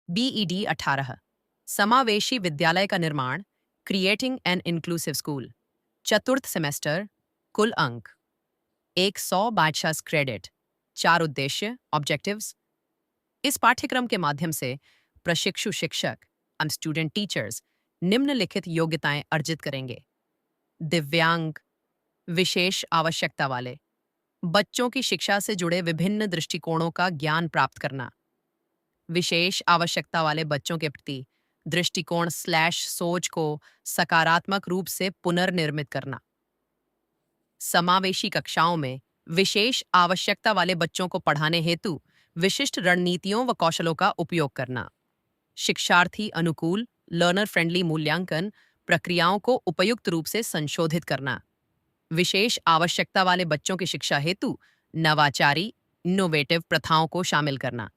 BED 18 समावेशी विद्यालय का निर्माण, क्रिएटिंग एन इंक्लूसिव स्कूल। चतुर्थ सेमेस्टर, कुल अंक 100 बाचशास क्रेडिट। 4 उद्देश्य ऑब्जेक्टिव्स। इस पाठ्यक्रम के माध्यम से प्रशिक्षु शिक्षक स्टूडेंट टीचर्स निम्नलिखित योग्यताएं अर्जित करेंगे। दिव्यांग, विशेष आवश्यकता वाले बच्चों की शिक्षा से जुड़े विभिन्न दृष्टिकोणों का ज्ञान प्राप्त करना। विशेष आवश्यकता वाले बच्चों के प्रति दृष्टिकोण स्लैश सोच को सकारात्मक रूप से पुनर्निर्मित करना। समावेशी कक्षाओं में विशेष आवश्यकता वाले बच्चों को पढ़ाने हेतु विशिष्ट रणनीतियों व कौशलों का उपयोग करना। शिक्षार्थी अनुकूल लर्नर फ्रेंडली मूल्यांकन प्रक्रियाओं को उपयुक्त रूप से संशोधित करना। विशेष आवश्यकता वाले बच्चों की शिक्षा हेतु नवाचारी इनोवेटिव प्रथाओं को शामिल करना।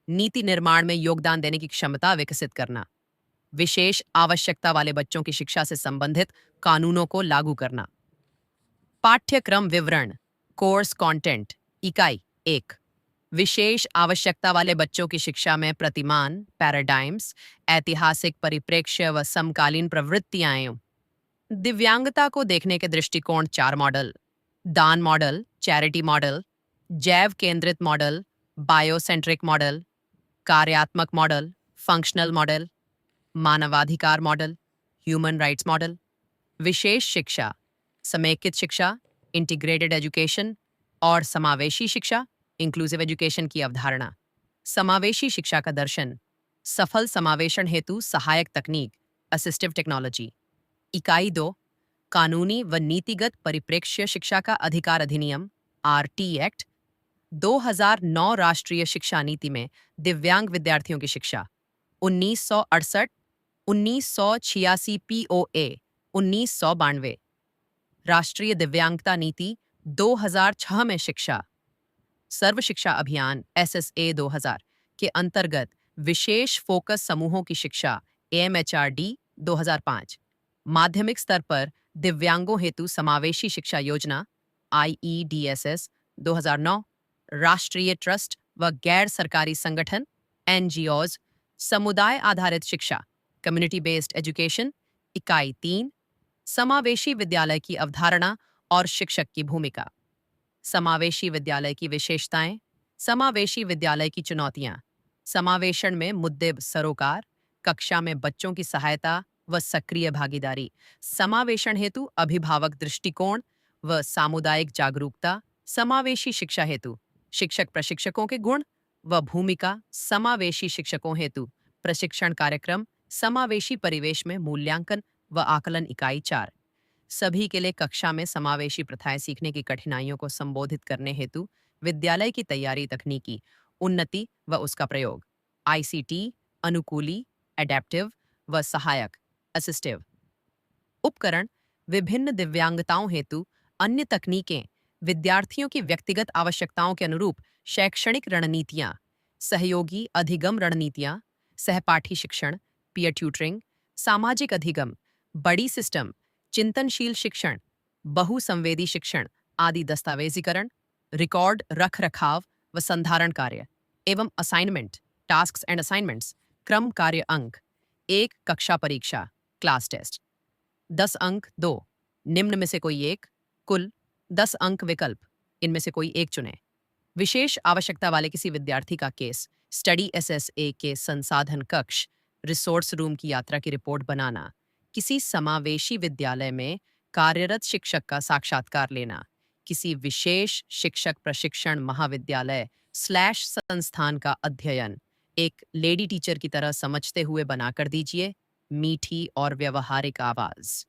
नीति निर्माण में योगदान देने की क्षमता विकसित करना। विशेष आवश्यकता वाले बच्चों की शिक्षा से संबंधित कानूनों को लागू करना। पाठ्यक्रम विवरण, कोर्स कंटेंट। इकाई 1, विशेष आवश्यकता वाले बच्चों की शिक्षा में प्रतिमान पैराडाइम्स, ऐतिहासिक परिप्रेक्ष्य व समकालीन प्रवृत्तियां। दिव्यांगता को देखने के दृष्टिकोण 4 मॉडल: दान मॉडल, चैरिटी मॉडल, जैव केंद्रित मॉडल, बायोसेंट्रिक मॉडल, कार्यात्मक मॉडल, फंक्शनल मॉडल, मानवाधिकार मॉडल, ह्यूमन राइट्स मॉडल। विशेष शिक्षा, समेकित शिक्षा, इंटीग्रेटेड एजुकेशन और समावेशी शिक्षा, इंक्लूसिव एजुकेशन की अवधारणा। समावेशी शिक्षा का दर्शन, सफल समावेशन हेतु सहायक तकनीक, असिस्टिव टेक्नोलॉजी। इकाई 2, कानूनी व नीतिगत परिप्रेक्ष्य शिक्षा का अधिकार अधिनियम आरटी एक्ट। 2009 राष्ट्रीय शिक्षा नीति में दिव्यांग विद्यार्थियों की शिक्षा। 1968, 1986 पीओए, 1992 राष्ट्रीय दिव्यांगता नीति। 2006 में शिक्षा सर्व शिक्षा अभियान एसएसए 2000 के अंतर्गत विशेष फोकस समूहों की शिक्षा एएमएचआरडी 2005। माध्यमिक स्तर पर दिव्यांगों हेतु समावेशी शिक्षा योजना आईईडीएसएस 2009। राष्ट्रीय ट्रस्ट व गैर सरकारी संगठन एनजीओज, समुदाय आधारित शिक्षा कम्युनिटी बेस्ड एजुकेशन। इकाई 3, समावेशी विद्यालय की अवधारणा और शिक्षक की भूमिका। समावेशी विद्यालय की विशेषताएं, समावेशी विद्यालय की चुनौतियां। समावेशन में मुद्दे सरोकार, कक्षा में बच्चों की सहायता व सक्रिय भागीदारी। समावेशन हेतु अभिभावक दृष्टिकोण व सामुदायिक जागरूकता। समावेशी शिक्षा हेतु शिक्षक प्रशिक्षकों के गुण व भूमिका। समावेशी शिक्षकों हेतु प्रशिक्षण कार्यक्रम। समावेशी परिवेश में मूल्यांकन व आकलन। इकाई 4, सभी के लिए कक्षा में समावेशी प्रथाएं सीखने की कठिनाइयों को संबोधित करने हेतु विद्यालय की तैयारी, तकनीकी उन्नति व उसका प्रयोग। आईसीटी अनुकूली, एडेप्टिव व सहायक असिस्टिव उपकरण। विभिन्न दिव्यांगताओं हेतु अन्य तकनीकें। विद्यार्थियों की व्यक्तिगत आवश्यकताओं के अनुरूप शैक्षणिक रणनीतियां। सहयोगी अधिगम रणनीतियां, सहपाठी शिक्षण, पीयर ट्यूटरिंग, सामाजिक अधिगम, बड़ी सिस्टम, चिंतनशील शिक्षण, बहुसंवेदी शिक्षण आदि। दस्तावेजीकरण, रिकॉर्ड रख रखाव व संधारण कार्य एवं असाइनमेंट, टास्क्स एंड असाइनमेंट्स। क्रम कार्य अंक 1, कक्षा परीक्षा क्लास टेस्ट 10 अंक 2, निम्न में से कोई एक। कुल 10 अंक विकल्प, इनमें से कोई एक चुनें। विशेष आवश्यकता वाले किसी विद्यार्थी का केस स्टडी एसएसए के संसाधन कक्ष रिसोर्स रूम की यात्रा की रिपोर्ट बनाना। किसी समावेशी विद्यालय में कार्यरत शिक्षक का साक्षात्कार लेना। किसी विशेष शिक्षक प्रशिक्षण महाविद्यालय स्लैश संस्थान का अध्ययन एक लेडी टीचर की तरह समझते हुए बनाकर दीजिए। मीठी और व्यवहारिक आवाज।